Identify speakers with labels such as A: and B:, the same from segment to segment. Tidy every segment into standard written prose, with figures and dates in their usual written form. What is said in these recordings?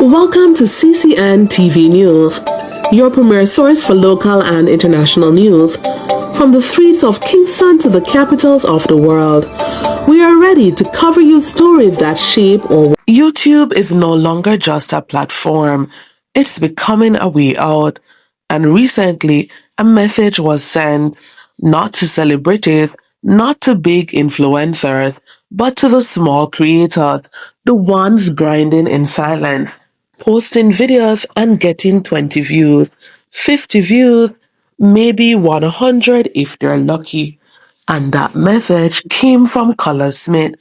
A: Welcome to CCN TV News, your premier source for local and international news. From the streets of Kingston to the capitals of the world, we are ready to cover you stories that shape our. YouTube is no longer just a platform, it's becoming a way out. And recently, a message was sent not to celebrities, not to big influencers, but to the small creators, the ones grinding in silence, posting videos and getting 20 views, 50 views, maybe 100 if they're lucky. And that message came from Colaz Smith.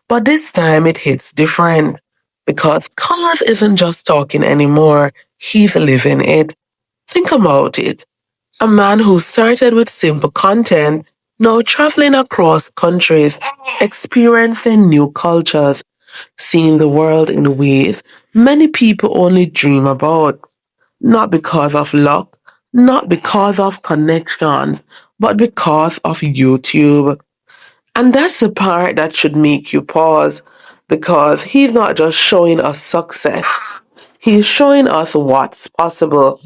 A: But this time it hits different because Colaz isn't just talking anymore, he's living it. Think about it. A man who started with simple content, now traveling across countries, experiencing new cultures, seeing the world in ways many people only dream about. Not because of luck, not because of connections, but because of YouTube. And that's the part that should make you pause, because he's not just showing us success, he's showing us what's possible.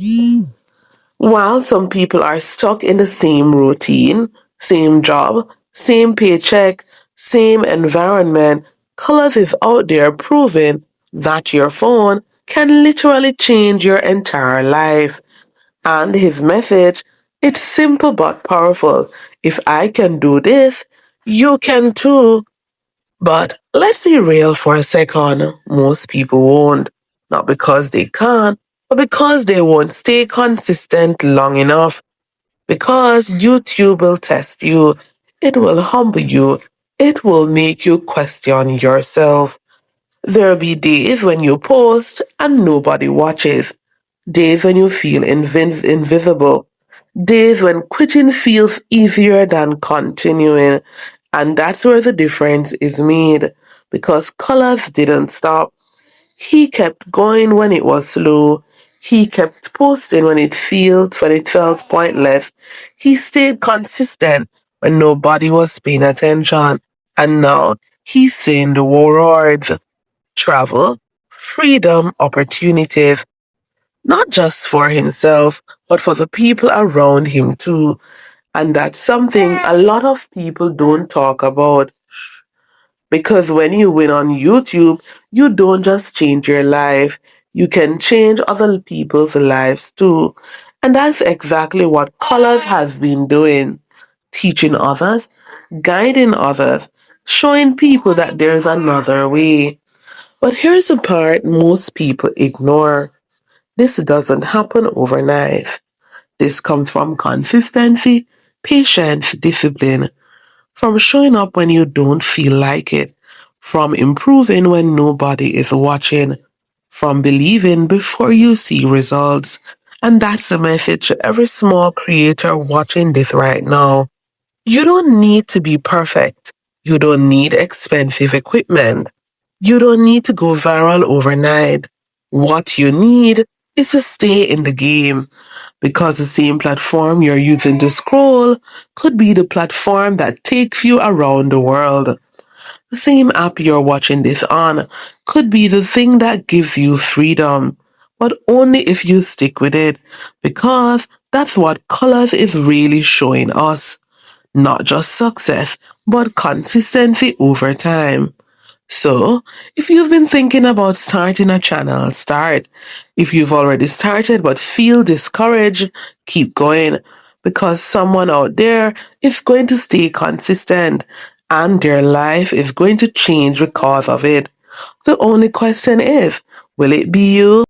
A: While some people are stuck in the same routine, same job, same paycheck, same environment, Colaz is out there proving that your phone can literally change your entire life. And his message, it's simple but powerful. If I can do this, you can too. But let's be real for a second. Most people won't. Not because they can't, but because they won't stay consistent long enough. Because YouTube will test you. It will humble you. It will make you question yourself. There'll be days when you post and nobody watches. Days when you feel invisible. Days when quitting feels easier than continuing. And that's where the difference is made. Because Colaz didn't stop. He kept going when it was slow. He kept posting when it felt pointless. He stayed consistent when nobody was paying attention. And now he's seeing the world. Travel, freedom, opportunities, not just for himself, but for the people around him too. And that's something a lot of people don't talk about. Because when you win on YouTube, you don't just change your life, you can change other people's lives too. And that's exactly what Colaz has been doing, teaching others, guiding others, showing people that there's another way. But here's the part most people ignore. This doesn't happen overnight. This comes from consistency, patience, discipline, from showing up when you don't feel like it, from improving when nobody is watching, from believing before you see results. And that's the message to every small creator watching this right now. You don't need to be perfect. You don't need expensive equipment. You don't need to go viral overnight. What you need is to stay in the game, because the same platform you're using to scroll could be the platform that takes you around the world. The same app you're watching this on could be the thing that gives you freedom, but only if you stick with it, because that's what Colaz is really showing us. Not just success, but consistency over time. So, if you've been thinking about starting a channel, start. If you've already started but feel discouraged, keep going, because someone out there is going to stay consistent and their life is going to change because of it. The only question is, will it be you?